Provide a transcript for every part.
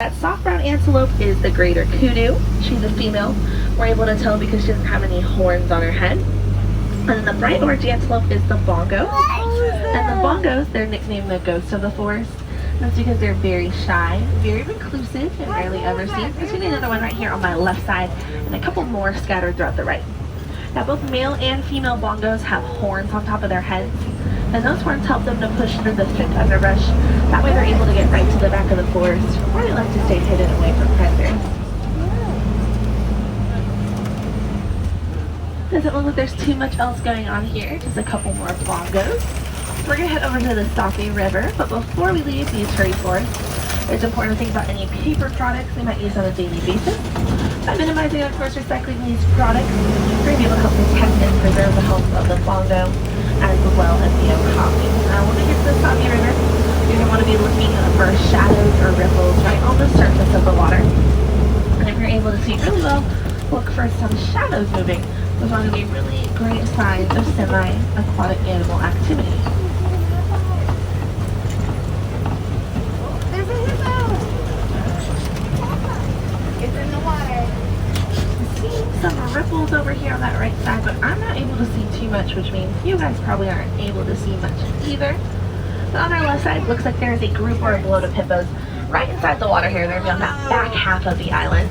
That soft brown antelope is the greater kudu. She's a female. We're able to tell because she doesn't have any horns on her head. And then the bright orange antelope is the bongo. And the bongos, they're nicknamed the ghosts of the forest. That's because they're very shy, very reclusive, and rarely ever seen. There's going to be another one right here on my left side, and a couple more scattered throughout the right. Now both male and female bongos have horns on top of their heads, and those horns help them to push through the thick underbrush. That way they're able to get right to the back of the forest, where they like to stay hidden away from predators. Doesn't look like there's too much else going on here, just a couple more bongos. We're going to head over to the Safi River, but before we leave these furry forests, it's important to think about any paper products we might use on a daily basis. By minimizing, of course, recycling these products, we're going to be able to help protect and preserve the health of the bongo, as well as the okapi. Now, when we get to the Safi River, you're going to want to be looking for shadows or ripples right on the surface of the water. And if you're able to see really well, look for some shadows moving. Those are going to be really great signs of semi-aquatic animal activity. Some ripples over here on that right side, but I'm not able to see too much, which means you guys probably aren't able to see much either. But on our left side, looks like there is a group or a bloat of hippos right inside the water here. They're going to be on that back half of the island.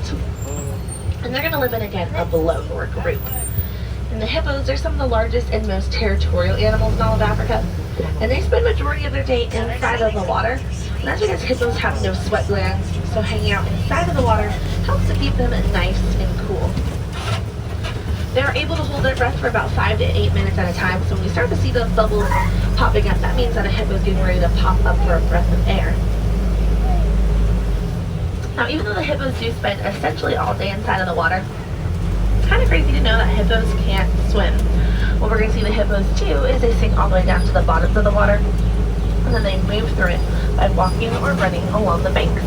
And they're going to live in, again, a bloat or a group. And the hippos are some of the largest and most territorial animals in all of Africa. And they spend the majority of their day inside of the water. And that's because hippos have no sweat glands, so hanging out inside of the water helps to keep them nice and cool. They're able to hold their breath for about 5 to 8 minutes at a time, so when you start to see the bubbles popping up, that means that a hippo is getting ready to pop up for a breath of air. Now, even though the hippos do spend essentially all day inside of the water, it's kind of crazy to know that hippos can't swim. What we're going to see the hippos do is they sink all the way down to the bottoms of the water, and then they move through it by walking or running along the banks.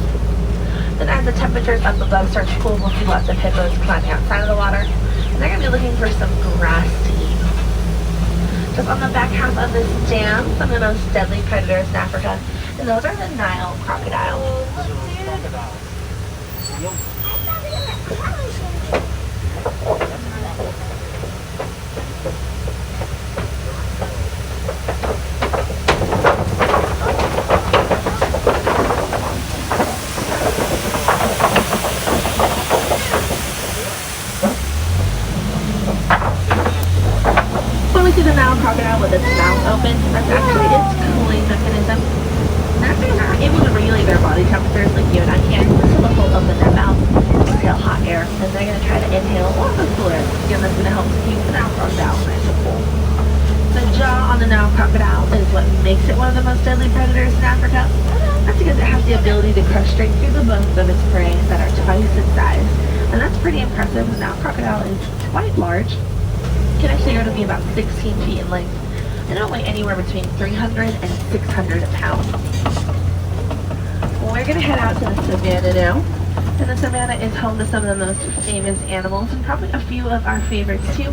Then as the temperatures up above start to cool, we'll see lots of hippos climbing outside of the water. And they're going to be looking for some grass to eat. Just on the back half of this dam, some of the most deadly predators in Africa, and those are the Nile crocodiles. The Nile crocodile with its mouth open, that's actually its cooling mechanism. They're not able to regulate their body temperatures like you and I can, so they'll open their mouth, exhale hot air, and they're going to try to inhale lots of cool air. Again, that's going to help keep the Nile crocodile nice and cool. The jaw on the Nile crocodile is what makes it one of the most deadly predators in Africa. That's because it has the ability to crush straight through the bones of its prey that are twice its size. And that's pretty impressive. The Nile crocodile is quite large. Can actually grow to be about 16 feet in length, and it'll weigh anywhere between 300 and 600 pounds. Well, we're going to head out to the savannah now, and the savannah is home to some of the most famous animals, and probably a few of our favorites too,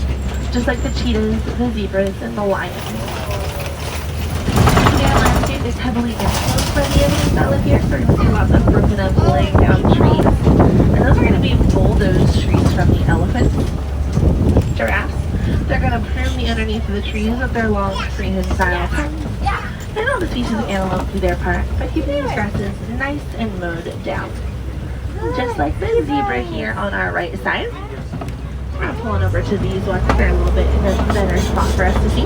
just like the cheetahs, the zebras, and the lions. The landscape is heavily influenced by the animals that live here, so we're going to see lots of broken up, laying down trees, and those are going to be bulldozed trees from the elephants. Giraffes, they're going to prune the underneath of the trees with their long freehand-style tongues. And all the species of antelope do their part by keeping these grasses nice and mowed down. Just like the zebra here on our right side. We're going to pull on over to these ones. They're a little bit in a better spot for us to see.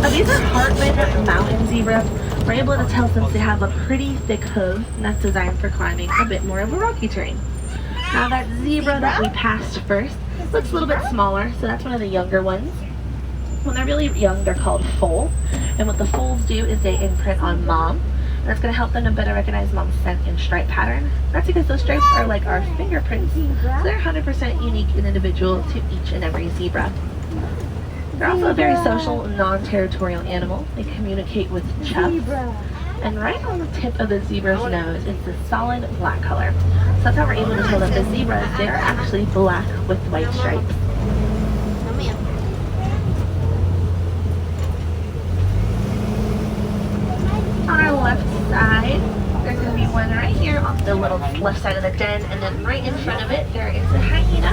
Now, these are Hartman mountain zebras. We're able to tell since they have a pretty thick hoof, and that's designed for climbing a bit more of a rocky terrain. Now, that zebra that we passed first looks a little bit smaller, so that's one of the younger ones. When they're really young, they're called foal, and what the foals do is they imprint on mom, and that's going to help them to better recognize mom's scent and stripe pattern. That's because those stripes are like our fingerprints, so they're 100% unique and individual to each and every zebra. They're also a very social, non-territorial animal. They communicate with chubs. And right on the tip of the zebra's nose is the solid black color. So that's how we're able to tell that the zebras, they're actually black with white stripes. On our left side, there's going to be one right here on the little left side of the den, and then right in front of it, there is a hyena.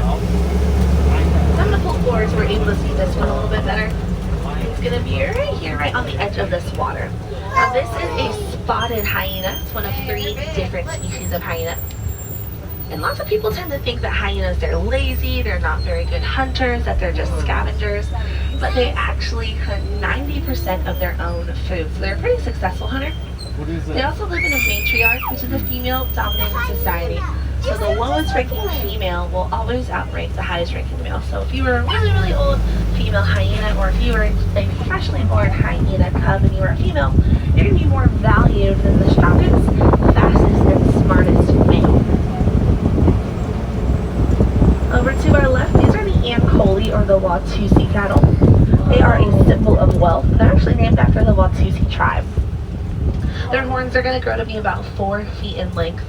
I'm going to pull forward so we're able to see this one a little bit better. It's going to be right here, right on the edge of this water. Now this is a spotted hyena. It's one of 3 different species of hyena. And lots of people tend to think that hyenas, they're lazy, they're not very good hunters, that they're just scavengers. But they actually hunt 90% of their own food. So they're a pretty successful hunter. They also live in a matriarch, which is a female-dominated society. So the lowest ranking female will always outrank the highest ranking male. So if you were a really, really old female hyena, or if you were a freshly born hyena cub and you were a female, you're going to be more valued than the strongest, fastest, and smartest male. Over to our left, these are the Ankole, or the Watusi cattle. They are a symbol of wealth. They're actually named after the Watusi tribe. Their horns are going to grow to be about 4 feet in length.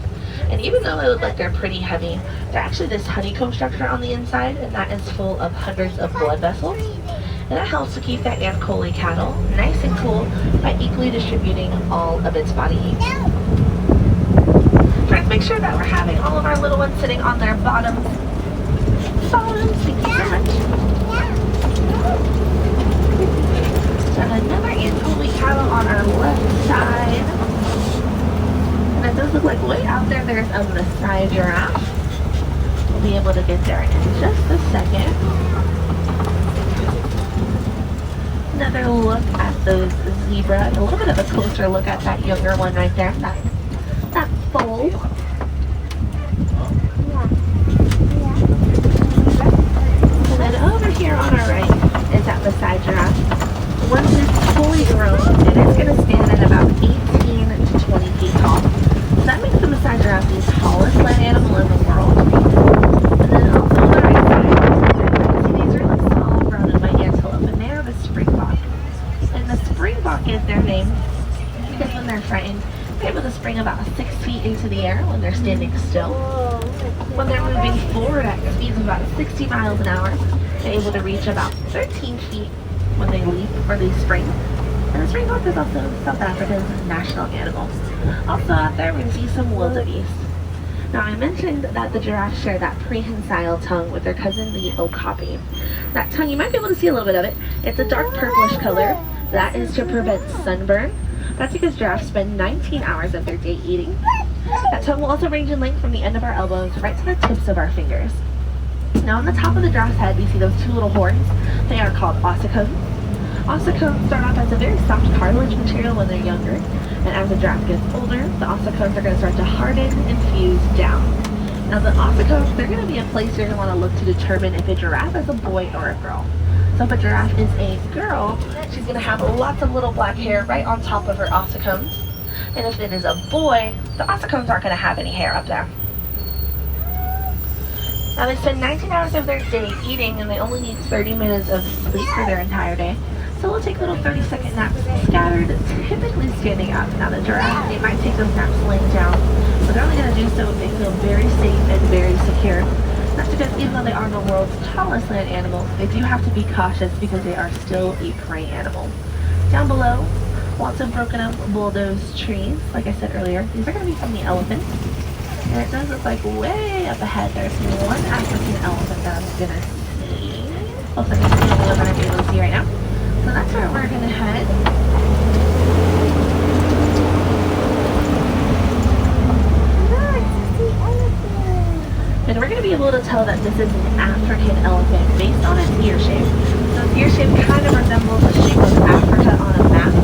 And even though they look like they're pretty heavy, they're actually this honeycomb structure on the inside, and that is full of hundreds of blood vessels. And that helps to keep that Ankole cattle nice and cool by equally distributing all of its body heat. Try to make sure that we're having all of our little ones sitting on their bottoms. Thank you so much. And another Ankole cattle on our left side. And it does look like way out there there's a Maasai giraffe. We'll be able to get there in just a second. Another look at those zebra. And a little bit of a closer look at that younger one right there. That foal. And then over here on our right is that Maasai giraffe. Once it's fully grown, it is going to stand at about 18 to 20 feet tall. So that makes the Maasai giraffe the tallest land animal in the world. And then also on the right side, see these really small brown white antelope, and they are the springbok. And the springbok is their name because when they're frightened, they're able to spring about 6 feet into the air when they're standing still. When they're moving forward at speeds of about 60 miles an hour, they're able to reach about 13 feet when they leap or they spring. And the springbok is also South Africa's national animal. Also out there, we're going to see some wildebeest. Now I mentioned that the giraffes share that prehensile tongue with their cousin, the okapi. That tongue, you might be able to see a little bit of it. It's a dark purplish color. That is to prevent sunburn. That's because giraffes spend 19 hours of their day eating. That tongue will also range in length from the end of our elbows right to the tips of our fingers. Now on the top of the giraffe's head, we see those 2 little horns. They are called ossicones. Ossicones start off as a very soft cartilage material when they're younger, and as the giraffe gets older, the ossicones are going to start to harden and fuse down. Now the ossicones, they're going to be a place you're going to want to look to determine if a giraffe is a boy or a girl. So if a giraffe is a girl, she's going to have lots of little black hair right on top of her ossicones. And if it is a boy, the ossicones aren't going to have any hair up there. Now they spend 19 hours of their day eating, and they only need 30 minutes of sleep for their entire day. So we'll take little 30-second naps scattered, typically standing up. Now the giraffe, they might take those naps laying down, but they're only going to do so if they feel very safe and very secure. That's because even though they are the world's tallest land animal, they do have to be cautious because they are still a prey animal. Down below, lots of broken up bulldozed trees. Like I said earlier, these are going to be from the elephants. And it does look like way up ahead there's one African elephant that I'm going to see. Looks like it's the only one that I'm able to see right now. So that's where we're going to head. And we're going to be able to tell that this is an African elephant based on its ear shape. So its ear shape kind of resembles the shape of Africa on a map.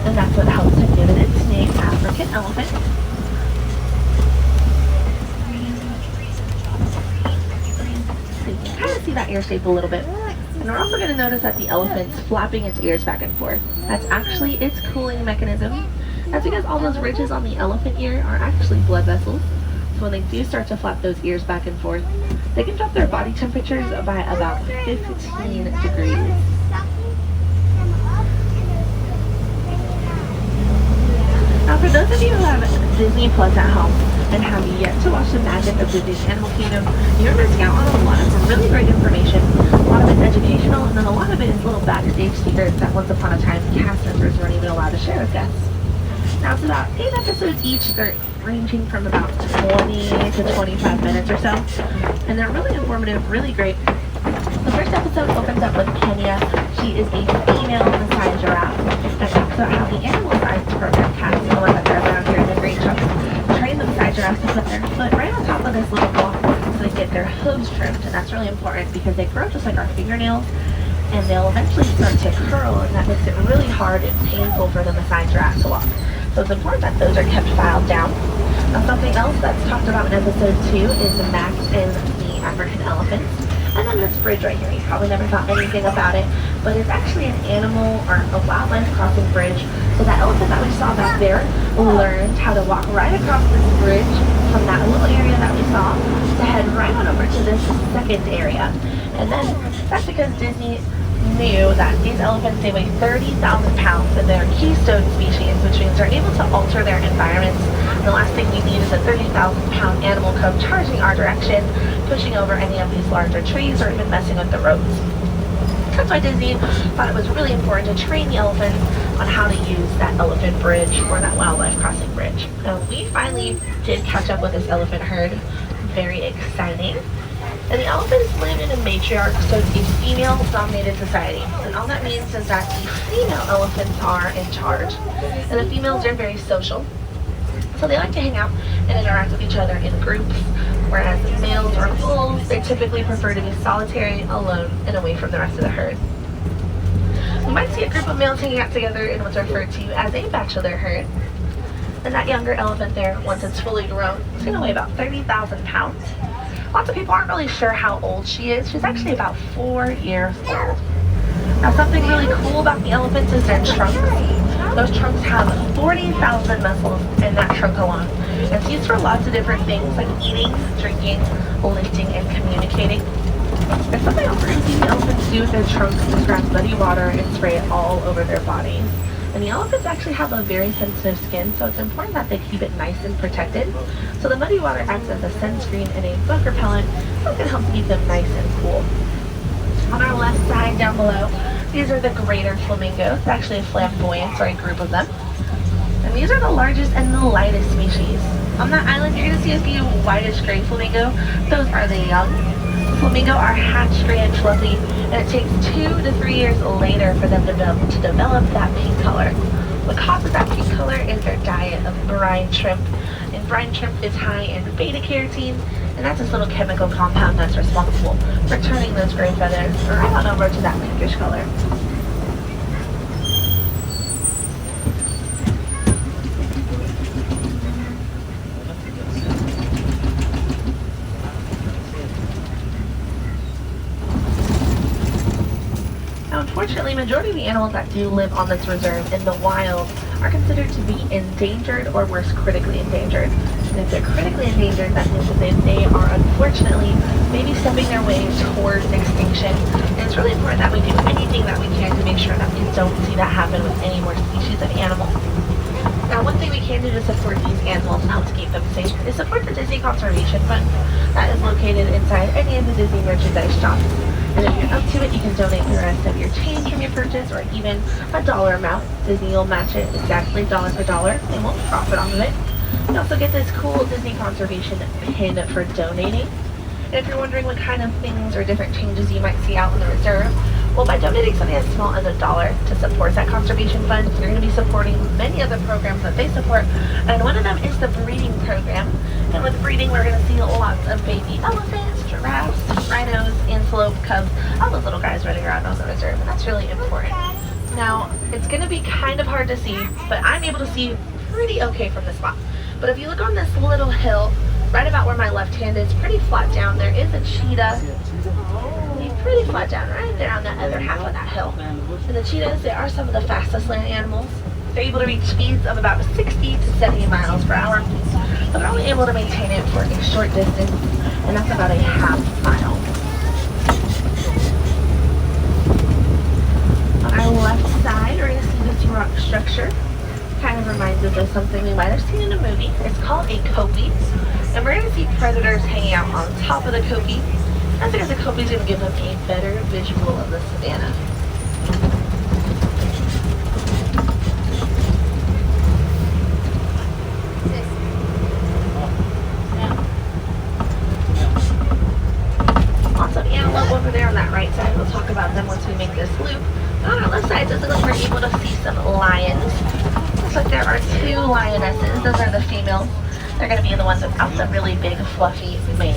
And that's what helps to give it its name, African elephant. So you can kind of see that ear shape a little bit. And we're also going to notice that the elephant's flapping its ears back and forth. That's actually its cooling mechanism. That's because all those ridges on the elephant ear are actually blood vessels. So when they do start to flap those ears back and forth, they can drop their body temperatures by about 15 degrees. Now for those of you who have Disney Plus at home and have yet to watch the magic of Disney's Animal Kingdom, you're missing out on a lot of really great information. A lot of it's educational, and then a lot of it is little backstage secrets that once upon a time cast members weren't even allowed to share with guests. Now it's about 8 episodes each. They're ranging from about 20 to 25 minutes or so. And they're really informative, really great. The first episode opens up with Kenya. She is a female Maasai giraffe that talks about how the animal science program cats, the one that they're around here in the green truck, train the Maasai giraffes to put their foot right on top of this little block so they get their hooves trimmed. And that's really important because they grow just like our fingernails, and they'll eventually start to curl, and that makes it really hard and painful for the Maasai giraffe to walk. So it's important that those are kept filed down. Now, something else that's talked about in episode 2 is the Max and the African elephants. And then this bridge right here, you probably never thought anything about it, but it's actually an animal or a wildlife crossing bridge. So that elephant that we saw back there learned how to walk right across this bridge from that little area that we saw to head right on over to this second area. And then that's because Disney knew that these elephants, they weigh 30,000 pounds and they're keystone species, which means they're able to alter their environments. And the last thing we need is a 30,000 pound animal come charging our direction, pushing over any of these larger trees or even messing with the roads. That's why Disney thought it was really important to train the elephants on how to use that elephant bridge or that wildlife crossing bridge. Now, we finally did catch up with this elephant herd. Very exciting. And the elephants live in a matriarch, so it's a female-dominated society. And all that means is that the female elephants are in charge. And the females are very social. So they like to hang out and interact with each other in groups, whereas the males or bulls, they typically prefer to be solitary, alone, and away from the rest of the herd. You might see a group of males hanging out together in what's referred to as a bachelor herd. And that younger elephant there, once it's fully grown, is going to weigh about 30,000 pounds. Lots of people aren't really sure how old she is. She's actually about 4 years old. Now, something really cool about the elephants is their trunks. Those trunks have 40,000 muscles in that trunk alone. It's used for lots of different things like eating, drinking, lifting, and communicating. There's something else we're going to see the elephants do with their trunks is grab muddy water and spray it all over their bodies. And the elephants actually have a very sensitive skin, so it's important that they keep it nice and protected. So the muddy water acts as a sunscreen and a bug repellent that can help keep them nice and cool. On our left side down below, these are the greater flamingos. It's actually a flamboyant, or a group of them. And these are the largest and the lightest species. On that island, you're going to see a few whitish gray flamingo. Those are the young. Flamingo are hatched gray and fluffy, and it takes 2 to 3 years later for them to develop that pink color. What causes that pink color is their diet of brine shrimp. And brine shrimp is high in beta-carotene, and that's this little chemical compound that's responsible for turning those gray feathers right on over to that pinkish color. Unfortunately, majority of the animals that do live on this reserve in the wild are considered to be endangered, or worse, critically endangered. And if they're critically endangered, that means that they are unfortunately maybe stepping their way towards extinction. And it's really important that we do anything that we can to make sure that we don't see that happen with any more species of animals. Now, one thing we can do to support these animals and help to keep them safe is support the Disney Conservation Fund that is located inside any of the Disney merchandise shops. And if you're up to it, you can donate the rest of your change from your purchase, or even a dollar amount. Disney will match it exactly dollar for dollar. They won't profit off of it. You also get this cool Disney Conservation pin for donating. And if you're wondering what kind of things or different changes you might see out in the reserve, well, by donating something as small as $1 to support that conservation fund, you're going to be supporting many other programs that they support. And one of them is the breeding program. And with breeding, we're going to see lots of baby elephants, giraffes, rhinos, antelope, cubs, all those little guys running around on the reserve. And that's really important. Now, it's going to be kind of hard to see, but I'm able to see pretty okay from this spot. But if you look on this little hill, right about where my left hand is, pretty flat down, there is a cheetah. Pretty flat down right there on the other half of that hill. And the cheetahs, they are some of the fastest land animals. They're able to reach speeds of about 60 to 70 miles per hour. But they're only able to maintain it for a short distance, and that's about a half mile. On our left side, we're going to see this rock structure. Kind of reminds us of something we might have seen in a movie. It's called a kopie. And we're going to see predators hanging out on top of the kopie. That's because the kopie is going to give them a better visual of the savannah. over there on that right side. We'll talk about them once we make this loop. On our left side, it looks like we're able to see some lions. Looks like there are 2 lionesses. Those are the females. They're going to be the ones without the really big, fluffy mane.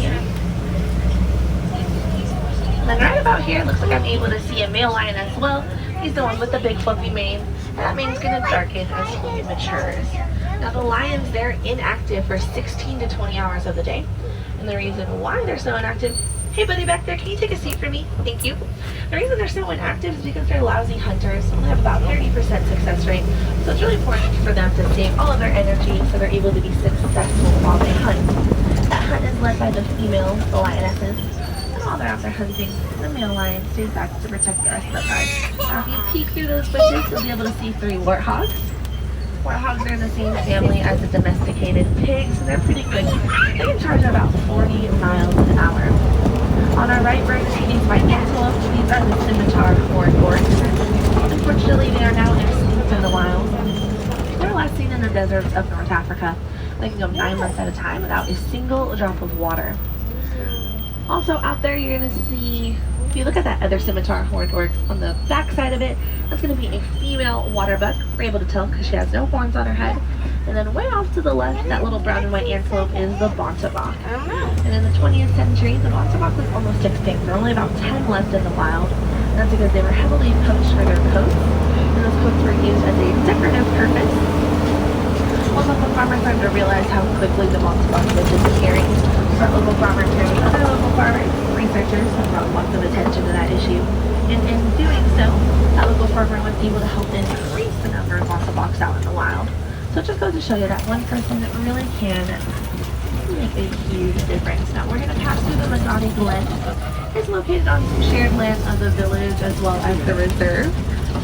And then right about here, it looks like I'm able to see a male lion as well. He's the one with the big, fluffy mane. And that mane's going to darken as he matures. Now the lions, they're inactive for 16 to 20 hours of the day. And the reason why they're so inactive, hey buddy back there, can you take a seat for me? Thank you. The reason they're so inactive is because they're lousy hunters. They have about 30% success rate. So it's really important for them to save all of their energy so they're able to be successful while they hunt. That hunt is led by the female, the lionesses. And while they're out there hunting, the male lion stays back to protect the rest of the herd. Now if you peek through those bushes, you'll be able to see 3 warthogs. Warthogs are in the same family as the domesticated pigs, and they're pretty good. They can charge about 40 miles an hour. On our right, we're going to see these white antelope. These are the scimitar horned oryx. Unfortunately, they are now extinct in the wild. They were last seen in the deserts of North Africa. They can go 9 months at a time without a single drop of water. Also out there, you're going to see, if you look at that other scimitar horned oryx on the back side of it, that's going to be a female waterbuck. We're able to tell because she has no horns on her head. And then way off to the left, that little brown and white antelope is the bontebok. And in the 20th century, the bontebok was almost extinct. There are only about 10 left in the wild. And that's because they were heavily poached for their coats. And those coats were used as a decorative purpose. One local farmer started to realize how quickly the bontebok was disappearing. So our local farmer turned to other local farmers, researchers, and brought lots of attention to that issue. And in doing so, that local farmer was able to help increase the number of bonteboks out in the wild. So it just goes to show you that one person really can make a huge difference. Now we're going to pass through the Magani Glen. It's located on some shared land of the village as well as the reserve.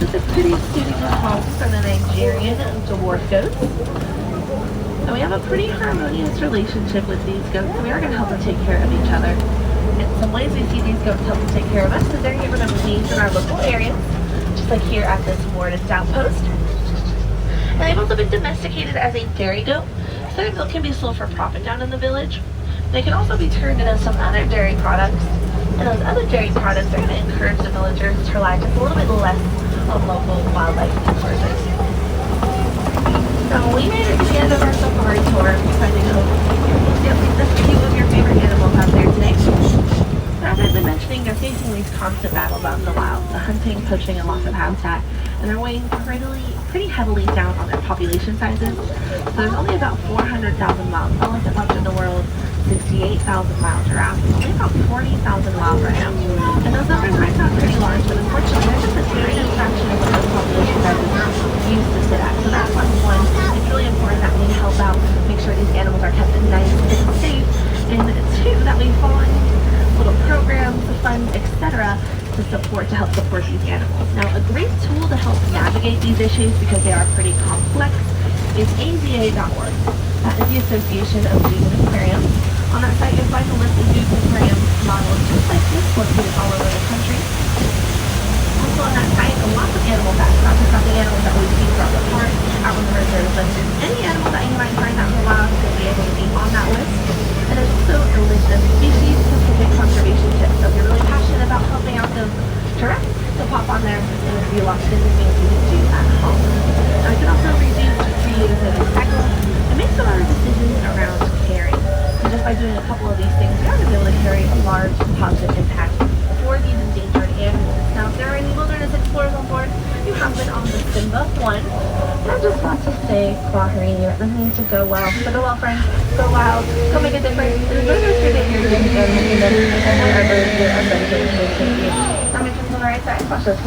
It's a pretty suitable home for the Nigerian dwarf goats. And we have a pretty harmonious relationship with these goats. We are going to help them take care of each other. In some ways we see these goats help them take care of us because they're given them leads in our local areas, just like here at this Mortis outpost. And they've also been domesticated as a dairy goat, so their milk can be sold for profit down in the village. They can also be turned into some other dairy products, and those other dairy products are going to encourage the villagers to rely just a little bit less on local wildlife resources. So we made it to the end of our safari tour. I hope you see a few of your favorite animals out there today. But as I've been mentioning, they're facing these constant battles out in the wild, the hunting, poaching, and loss of habitat, and they're weighing pretty heavily down on their population sizes. So there's only about 400,000 wild elephant left in the world, 68,000 wild giraffes, and only about 40,000 wild rhinos. And those numbers might sound pretty large, but unfortunately they're just a tiny fraction of what those population sizes used to sit at. So that's why one, it's really important that we help out, make sure these animals are kept nice and safe, and two, that we find little programs, funds, etc. to help support these animals. Now, a great tool to help navigate these issues, because they are pretty complex, is AZA.org. That is the Association of Zoos and Aquariums. On that site, you'll find a list of zoos and aquarium models just like this, located all over the country. Also on that site, lots of animal facts, not just about the animals that we've seen throughout the park, out in the reserve, but any animal that you might find out in the wild could be able to be on that list. And there's also a list of species-specific conservation tips. So if you're really passionate about helping out those giraffes, so pop on there and review lots of different things you can do at home. Now, we can also review for you to tackle and make some other decisions around caring. And just by doing a couple of these things, you're going to be able to carry a large positive impact for these endangered animals. Now, if there are any wilderness explorers on board, you have been on the Simba 1. And I just want to say, Kwaheri, that means to go well. So go well, friends. Go wild. Go make a difference. Enjoy the rest of your day here and wherever your adventure may take you. Our mission is on the right side. Watch those